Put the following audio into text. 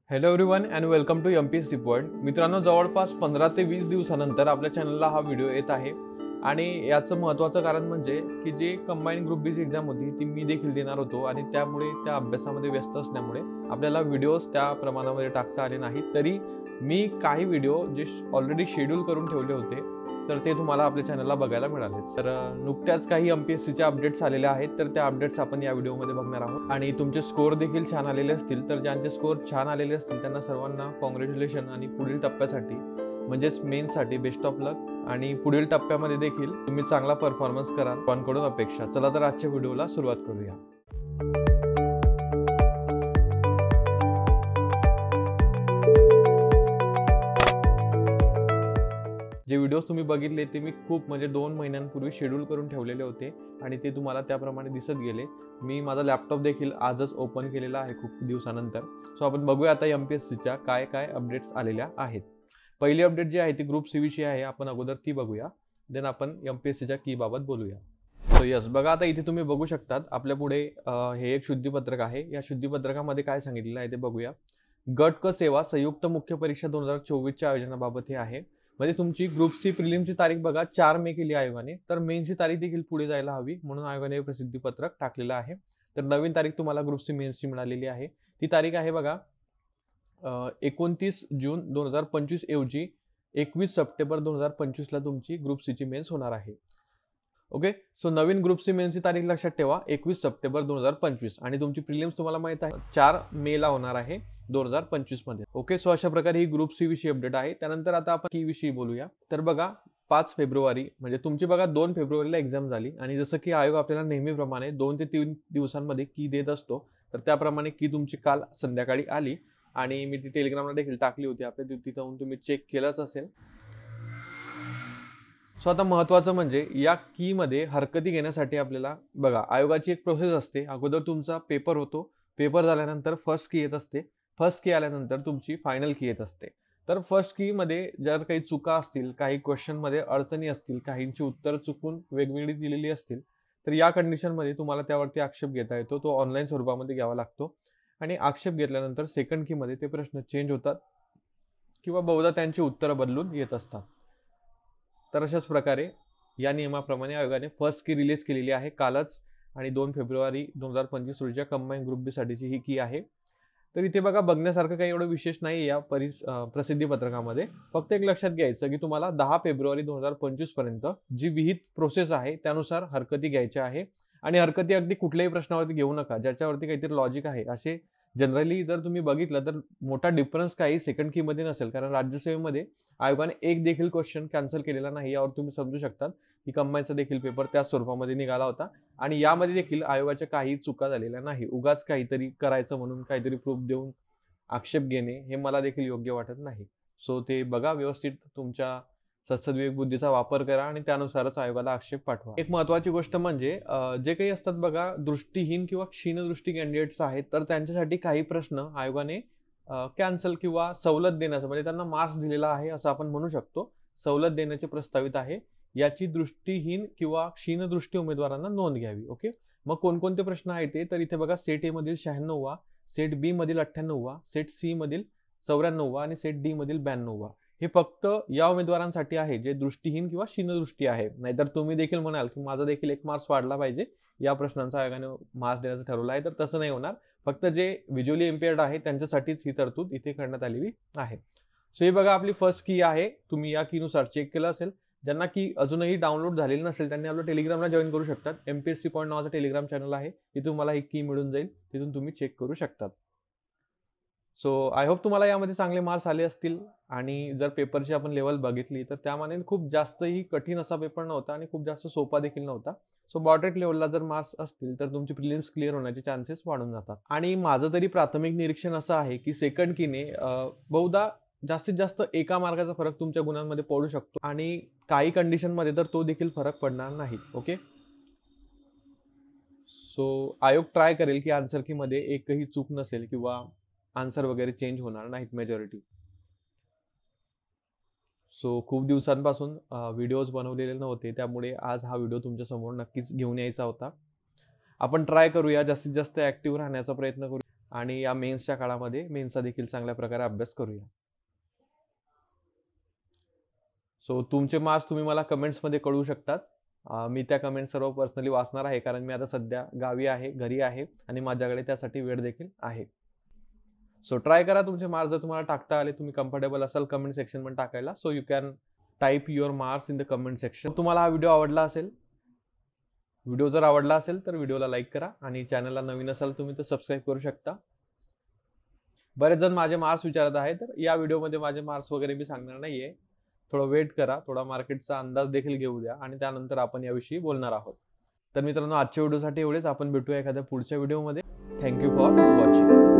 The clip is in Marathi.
Hello everyone and welcome to MPSC point. मित्रांनो, जवळपास 15 ते 20 दिवसानंतर आपल्या चॅनलला हा व्हिडिओ येत आहे आणि याचं महत्त्वाचं कारण म्हणजे की जी कंबाईन ग्रुप बीची एक्झाम होती ती मी देखील देणार होतो आणि त्यामुळे त्या अभ्यासामध्ये व्यस्त असल्यामुळे आपल्याला व्हिडिओज त्या प्रमाणामध्ये टाकता आले नाही. तरी मी काही व्हिडिओ जे ऑलरेडी शेड्यूल करून ठेवले होते तर ते तुम्हाला आपल्या चॅनलला बघायला मिळाले. तर नुकत्याच काही एमपीएससीचे अपडेट्स आलेले आहेत, तर त्या अपडेट्स आपण या व्हिडिओमध्ये बघणार आहोत आणि तुमचे स्कोअर देखील छान आलेले असतील. तर ज्यांचे स्कोअर छान आलेले असतील त्यांना सर्वांना कॉंग्रॅच्युलेशन आणि पुढील टप्प्यासाठी म्हणजेच मेन्ससाठी बेस्ट ऑफ लक. आणि पुढील टप्प्यामध्ये देखील तुम्ही चांगला परफॉर्मन्स करा कडून अपेक्षा. चला तर आजच्या व्हिडिओला सुरुवात करूया. जे व्हिडिओज तुम्ही बघितले ते मी खूप म्हणजे 2 महिन्यांपूर्वी शेड्यूल करून ठेवलेले होते आणि ते तुम्हाला त्याप्रमाणे दिसत गेले. मी माझा लॅपटॉप देखील आजच ओपन केलेला आहे खूप दिवसानंतर. सो आपण बघूया आता एमपीएससीच्या काय काय अपडेट्स आलेल्या आहेत. पहिली अपडेट जी आहे ती ग्रुप सी विषयी आहे. आपण अगोदर ती बघूया, देन आपण एमपीएससीच्या की बाबत बोलूया. सो यस, बघा आता इथे तुम्ही बघू शकतात आपल्या पुढे हे एक शुद्धीपत्रक आहे. या शुद्धीपत्रकामध्ये काय सांगितलेलं आहे ते बघूया. गट क सेवा संयुक्त मुख्य परीक्षा 2024च्या आयोजनाबाबत हे आहे. म्हणजे तुमची ग्रुप सी प्रिलिमची तारीख बघा 4 मे केली आयोगाने, तर मेन्सची तारीख देखील पुढे जायला हवी म्हणून आयोगाने प्रसिद्धी पत्रक टाकलेलं आहे. तर नवीन तारीख तुम्हाला ग्रुप सी मेन्सची मिळालेली आहे. ती तारीख आहे बघा 29 जून 2025 ऐवजी 21 सप्टेंबर 2025 ला तुमची ग्रुप सी ची मेन्स होणार आहे. ओके, सो नवीन ग्रुप सी मेन्सची तारीख लक्षात ठेवा 21 सप्टेंबर 2025 आणि तुमची प्रिलिम्स तुम्हाला माहित आहे 4 मे ला होणार आहे 2025 मध्ये. ओके, सो अशा प्रकारे ही ग्रुप सी विषयी अपडेट आहे. त्यानंतर आता आपण की विषयी बोलूया. तर बघा 5 फेब्रुवारी म्हणजे तुमची बघा 2 फेब्रुवारीला एक्झाम झाली आणि जसं की आयोग आपल्याला नेहमीप्रमाणे 2 ते 3 दिवसांमध्ये की देत असतो, तर त्याप्रमाणे की तुमची काल संध्याकाळी आली आणि मी ती टेलिग्रामला देखील टाकली होती. आपल्या तिथं जाऊन तुम्ही चेक केलंच असेल. सो आता महत्त्वाचं म्हणजे या की मध्ये हरकती घेण्यासाठी आपल्याला बघा आयोगाची एक प्रोसेस असते. अगोदर तुमचा पेपर होतो, पेपर झाल्यानंतर फर्स्ट की येत असते, फर्स्ट की आल्यानंतर तुमची फायनल की येत असते. तर फर्स्ट की मध्ये जर काही चुका असतील, काही क्वेश्चन मध्ये अडचणी असतील, काहींची उत्तर चुकून वेगवेगळी दिलेली असतील, तर या कंडिशनमध्ये तुम्हाला त्यावरती आक्षेप घेता येतो. तो ऑनलाईन स्वरूपामध्ये घ्यावा लागतो आणि आक्षेप घेतल्यानंतर सेकंड की मध्ये ते प्रश्न चेंज होतात किंवा बहुधा त्यांची उत्तरं बदलून येत असतात. तर अशाच प्रकारे या नियमाप्रमाणे आयोगाने फर्स्ट की रिलीज केलेली आहे कालच आणि 2 फेब्रुवारी 2025 रोजीच्या कंबाईन ग्रुप बी साठीची ही की आहे. तर इथे बघा बघण्यासारखं काही एवढं विशेष नाही या प्रसिद्धी पत्रकामध्ये. फक्त एक लक्षात घ्यायचं की तुम्हाला 10 फेब्रुवारी 2025 पर्यंत जी विहित प्रोसेस आहे त्यानुसार हरकती घ्यायच्या आहे आणि हरकती अगदी कुठल्याही प्रश्नावरती घेऊ नका ज्याच्यावरती काहीतरी लॉजिक आहे. असे जनरली जर तुम्ही बघितलं तर मोठा डिफरन्स काही सेकंड की मध्ये नसेल, कारण राज्यसेवेमध्ये आयोगाने एक देखील क्वेश्चन कॅन्सल केलेला नाही. यावर तुम्ही समजू शकता की कंबाईनचा देखील पेपर त्याच स्वरूपामध्ये निघाला होता आणि यामध्ये देखील आयोगाच्या काही चुका झालेल्या नाही. उगाच काहीतरी करायचं म्हणून काहीतरी प्रूफ देऊन आक्षेप घेणे हे मला देखील योग्य वाटत नाही. सो ते बघा व्यवस्थित, तुमच्या सद्विवेक बुद्धीचा वापर करा आणि त्यानुसारच आयोगाला आक्षेप पाठवा. एक महत्वाची गोष्ट म्हणजे जे काही असतात बघा दृष्टीहीन किंवा क्षीणदृष्टी कॅन्डिडेट्स आहेत, तर त्यांच्यासाठी काही प्रश्न आयोगाने कॅन्सल किंवा सवलत देण्याचं म्हणजे त्यांना मार्क्स दिलेला आहे असं आपण म्हणू शकतो. सवलत देण्याचे प्रस्तावित आहे. याची दृष्टीहीन किंवा क्षीणदृष्टी उमेदवारांना नोंद घ्यावी. ओके, मग कोणकोणते प्रश्न आहेत ते, तर इथे बघा सेट ए मधील 96 वा, सेट बी मधील 98 वा, सेट सी मधील 94 वा आणि सेट डी मधील 92 वा. हे फक्त या उमेदवारांसाठी आहे जे दृष्टीहीन किंवा क्षीणदृष्टी आहे. नाहीतर तुम्ही देखील म्हणाल की माझा देखील 1 मार्क्स वाढला पाहिजे, या प्रश्नांचा आयोगाने मार्क्स देण्याचं ठरवलं आहे, तर तसं नाही होणार. फक्त जे व्हिज्युअली इम्पेअर्ड आहे त्यांच्यासाठीच ही तरतूद इथे करण्यात आलेली आहे. सो हे बघा आपली फर्स्ट की आहे. तुम्ही या कीनुसार चेक केलं असेल. ज्यांना की अजूनही डाउनलोड झालेली नसेल त्यांनी आपलं टेलिग्रामला जॉईन करू शकतात. एमपीएससी पॉईंट नावाचं टेलिग्राम चॅनल आहे, तिथून तुम्हाला ही की मिळून जाईल, तिथून तुम्ही चेक करू शकतात. सो आय होप तुम्हाला यामध्ये चांगले मार्क्स आले असतील आणि जर पेपरची आपण लेवल बघितली तर त्यामध्ये खूप जास्तही कठीण असा पेपर नव्हता आणि खूप जास्त सोपा देखील नव्हता. सो बॉर्डरेट लेवलला जर मार्क्स असतील तर तुमची प्रिलिम्स क्लिअर होण्याचे चान्सेस वाढून जातात. आणि माझं तरी प्राथमिक निरीक्षण असं आहे की सेकंड कीने बहुधा जास्तीत जास्त 1 मार्काचा फरक तुमच्या गुणांमध्ये पडू शकतो आणि काही कंडिशनमध्ये तर तो देखील फरक पडणार नाही. ओके, सो आयोग ट्राय करेल की आन्सर की मध्ये एकही चूक नसेल किंवा आन्सर वगैरे चेंज होणार नाहीत मेजॉरिटी. सो खूप दिवसांपासून व्हिडिओज बनवलेले नव्हते, त्यामुळे आज हा व्हिडिओ तुमच्या समोर नक्कीच घेऊन यायचा होता. आपण ट्राय करूया, जास्तीत जास्त ऍक्टिव्ह राहण्याचा प्रयत्न करू आणि या मेन्सच्या काळामध्ये मेन्सचा देखील चांगल्या प्रकारे अभ्यास करूया. सो तुमचे मार्क्स तुम्ही मला कमेंट्समध्ये कळवू शकतात. मी त्या कमेंट सर्व पर्सनली वाचणार आहे, कारण मी आता सध्या गावी आहे, घरी आहे आणि माझ्याकडे त्यासाठी वेळ देखील आहे. सो ट्राय करा तुमचे मार्क्स जर तुम्हाला टाकता आले, तुम्ही कम्फर्टेबल असाल कमेंट सेक्शनमध्ये टाकायला. So you can type your marks in the comment section. तुम्हाला हा व्हिडिओ आवडला असेल, व्हिडिओ जर आवडला असेल तर व्हिडिओला लाईक करा आणि चॅनलला नवीन असाल तुम्ही तर सबस्क्राईब करू शकता. बरेच जण माझे मार्क्स विचारत आहे, तर या व्हिडिओमध्ये माझे मार्क्स वगैरे मी सांगणार नाहीये. थोडं वेट करा, थोडा मार्केटचा अंदाज देखील घेऊ द्या आणि त्यानंतर आपण याविषयी बोलणार आहोत. तर मित्रांनो, आजच्या व्हिडिओसाठी एवढेच. आपण भेटूया एखाद्या पुढच्या व्हिडिओमध्ये. Thank you for watching.